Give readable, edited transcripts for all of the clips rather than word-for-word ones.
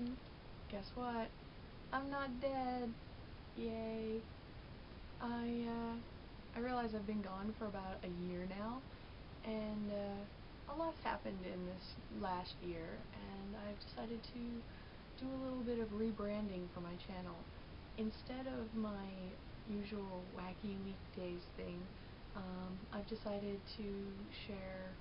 everyone! Guess what? I'm not dead! Yay! I realize I've been gone for about a year now, and a lot's happened in this last year, and I've decided to do a little bit of rebranding for my channel. Instead of my usual wacky weekdays thing, I've decided to share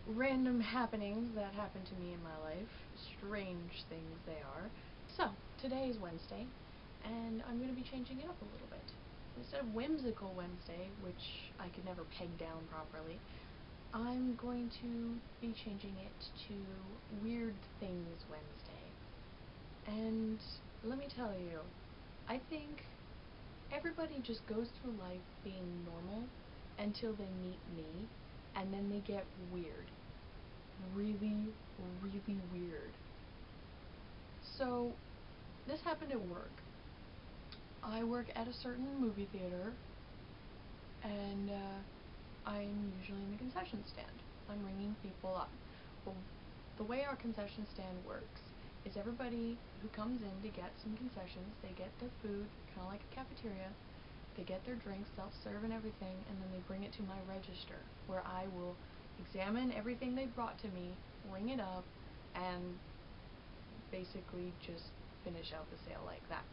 random happenings that happen to me in my life. Strange things they are. So, today is Wednesday, and I'm going to be changing it up a little bit. Instead of Whimsical Wednesday, which I could never peg down properly, I'm going to be changing it to Weird Things Wednesday. And let me tell you, I think everybody just goes through life being normal until they meet me, and then they get weird. Really, really weird. So, this happened at work. I work at a certain movie theater, and I'm usually in the concession stand. I'm ringing people up. Well, the way our concession stand works is everybody who comes in to get some concessions, they get their food, kind of like a cafeteria, they get their drinks, self-serve and everything, and then they bring it to my register, where I will examine everything they brought to me, ring it up, and basically just finish out the sale like that.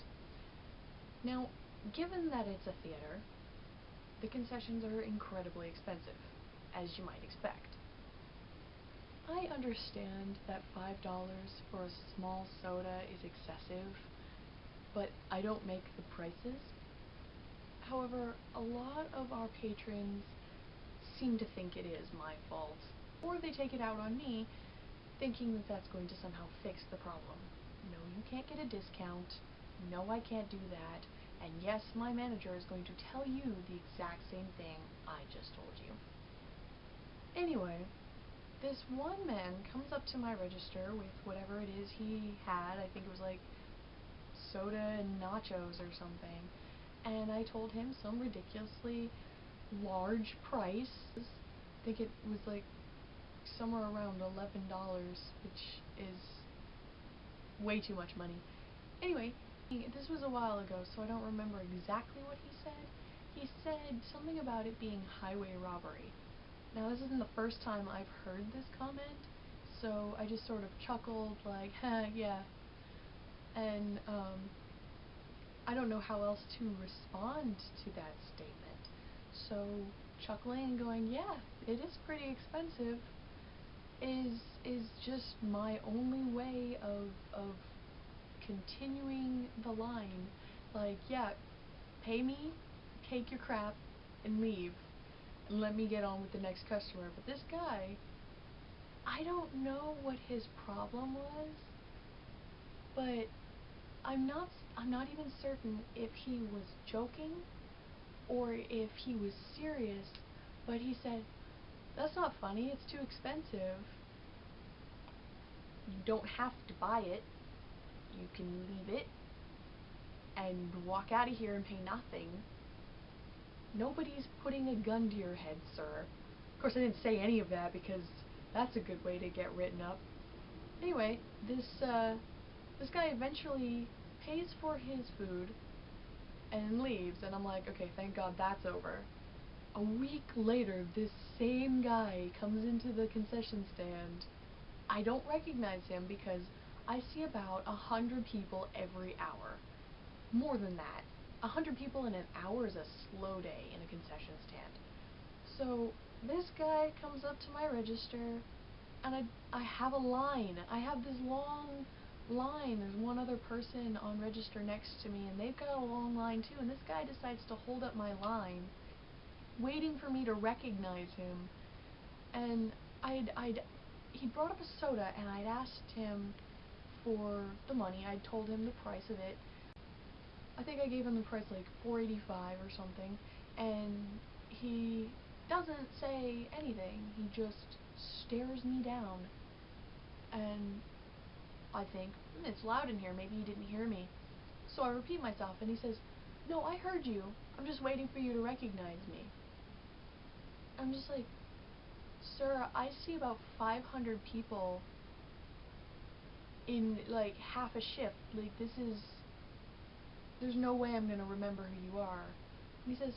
Now, given that it's a theater, the concessions are incredibly expensive, as you might expect. I understand that $5 for a small soda is excessive, but I don't make the prices. However, a lot of our patrons seem to think it is my fault, or they take it out on me, thinking that that's going to somehow fix the problem. No, you can't get a discount. No, I can't do that. And yes, my manager is going to tell you the exact same thing I just told you. Anyway, this one man comes up to my register with whatever it is he had. I think it was like soda and nachos or something. And I told him some ridiculously large price. I think it was like somewhere around $11, which is way too much money. Anyway, this was a while ago, so I don't remember exactly what he said. He said something about it being highway robbery. Now, this isn't the first time I've heard this comment, so I just sort of chuckled like, yeah. And I don't know how else to respond to that statement. So, chuckling and going, yeah, it is pretty expensive, is just my only way of continuing the line. Like, yeah, pay me, take your crap, and leave, and let me get on with the next customer. But this guy, I don't know what his problem was, but I'm not even certain if he was joking or if he was serious, but he said, "That's not funny, it's too expensive. You don't have to buy it. You can leave it and walk out of here and pay nothing. Nobody's putting a gun to your head, sir." Of course, I didn't say any of that because that's a good way to get written up. Anyway, this guy eventually pays for his food and leaves, and I'm like, okay, thank God that's over. A week later, this same guy comes into the concession stand. I don't recognize him because I see about 100 people every hour. More than that. 100 people in an hour is a slow day in a concession stand. So this guy comes up to my register, and I have a line. I have this long line. There's one other person on register next to me, and they've got a long line too, and this guy decides to hold up my line, waiting for me to recognize him. And he brought up a soda, and I'd asked him for the money. I'd told him the price of it. I think I gave him the price like $4.85 or something, and he doesn't say anything. He just stares me down, and I think, it's loud in here, maybe he didn't hear me. So I repeat myself, and he says, "No, I heard you. I'm just waiting for you to recognize me." I'm just like, "Sir, I see about 500 people in like half a shift. Like, there's no way I'm gonna remember who you are. And he says,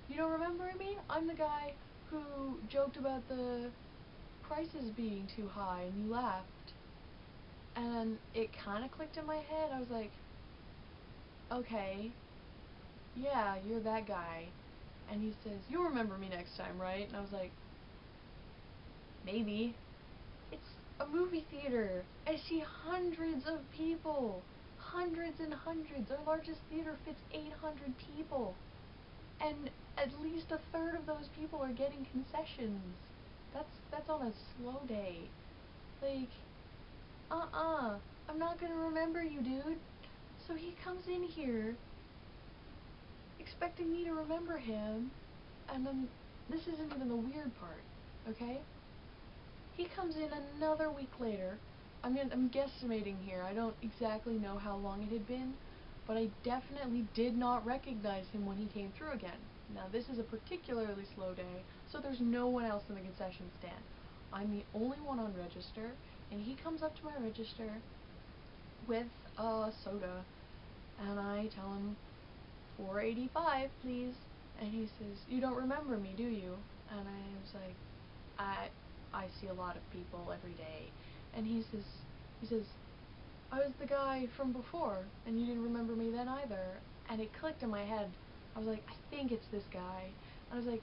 you don't remember me? I'm the guy who joked about the prices being too high and you laughed. And it kind of clicked in my head. I was like, okay, yeah, you're that guy. And he says, you'll remember me next time, right? And I was like, maybe. It's a movie theater. I see hundreds of people. Hundreds and hundreds. Our largest theater fits 800 people. And at least a third of those people are getting concessions. That's on a slow day. Like, I'm not gonna remember you, dude. So he comes in here expecting me to remember him, and then this isn't even the weird part, okay? He comes in another week later. I'm guesstimating here. I don't exactly know how long it had been, but I definitely did not recognize him when he came through again. Now, this is a particularly slow day, so there's no one else in the concession stand. I'm the only one on register, and he comes up to my register with a soda, and I tell him, $4.85, please. And he says, you don't remember me, do you? And I was like, I see a lot of people every day. And he says, I was the guy from before, and you didn't remember me then either. And it clicked in my head. I was like, I think it's this guy. And I was like,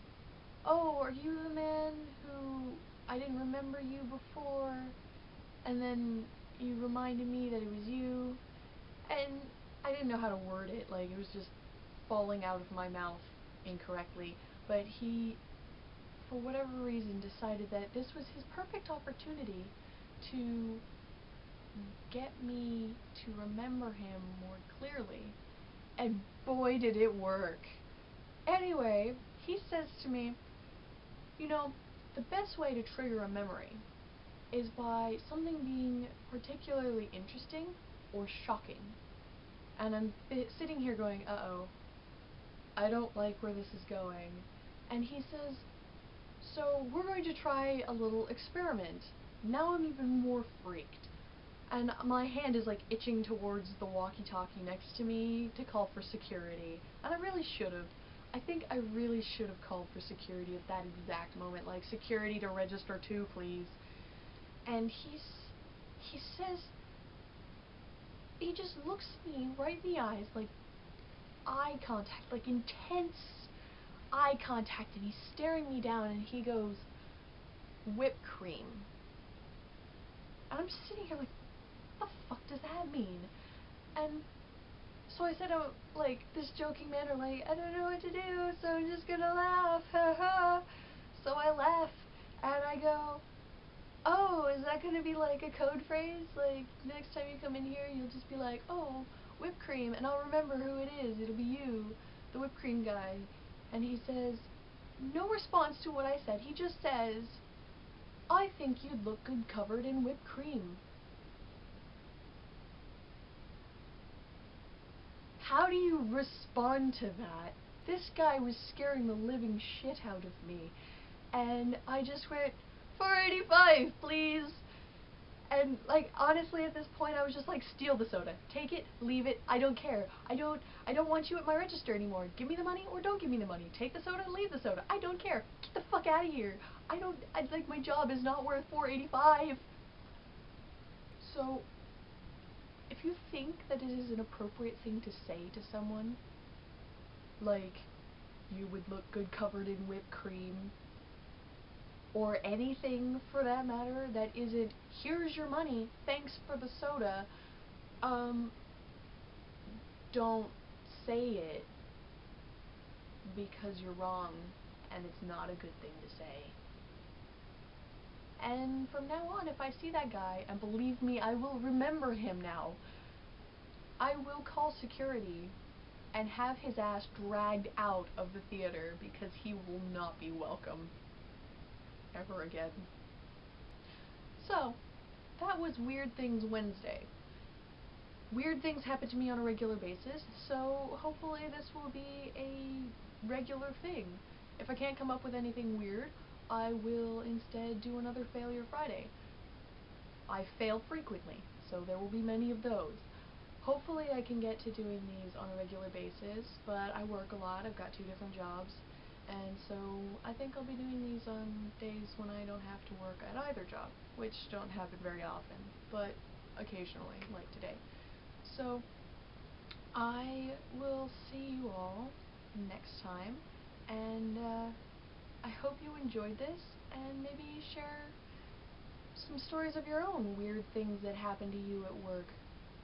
oh, are you the man who I didn't remember you before? And then you reminded me that it was you. And I didn't know how to word it. Like, it was just falling out of my mouth incorrectly. But he, for whatever reason, decided that this was his perfect opportunity to get me to remember him more clearly. And boy, did it work. Anyway, he says to me, you know, the best way to trigger a memory is by something being particularly interesting or shocking. And I'm sitting here going, uh-oh, I don't like where this is going. And he says, so we're going to try a little experiment. Now I'm even more freaked. And my hand is like itching towards the walkie-talkie next to me to call for security. And I really should have. I think I really should have called for security at that exact moment. Like, security to register too, please. And he says, he just looks me right in the eyes, like eye contact, like intense eye contact, and he's staring me down, and he goes, whipped cream. And I'm just sitting here like, what the fuck does that mean? And so I said, oh, like, this joking manner, like, I don't know what to do, so I'm just gonna laugh, haha. So I laugh, and I go, oh, is that gonna be like a code phrase? Like, next time you come in here, you'll just be like, oh, whipped cream, and I'll remember who it is. It'll be you, the whipped cream guy. And he says, no response to what I said. He just says, I think you'd look good covered in whipped cream. How do you respond to that? This guy was scaring the living shit out of me. And I just went, $4.85, please. And, like, honestly, at this point, I was just like, steal the soda. Take it, leave it, I don't care. I don't want you at my register anymore. Give me the money or don't give me the money. Take the soda, leave the soda. I don't care. Get the fuck out of here. Like, my job is not worth $4.85. So, if you think that it is an appropriate thing to say to someone, like, you would look good covered in whipped cream, or anything for that matter that isn't, here's your money, thanks for the soda, don't say it, because you're wrong and it's not a good thing to say. And from now on, if I see that guy, and believe me, I will remember him now, I will call security and have his ass dragged out of the theater, because he will not be welcome ever again. So, that was Weird Things Wednesday. Weird things happen to me on a regular basis, so hopefully this will be a regular thing. If I can't come up with anything weird, I will instead do another Failure Friday. I fail frequently, so there will be many of those. Hopefully I can get to doing these on a regular basis, but I work a lot. I've got 2 different jobs, and so I think I'll be doing these on days when I don't have to work at either job, which don't happen very often, but occasionally, like today. So I will see you all next time, and I hope you enjoyed this, and maybe share some stories of your own, weird things that happen to you at work,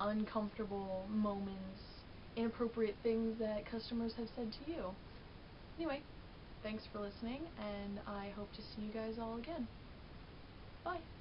uncomfortable moments, inappropriate things that customers have said to you. Anyway, thanks for listening, and I hope to see you guys all again. Bye!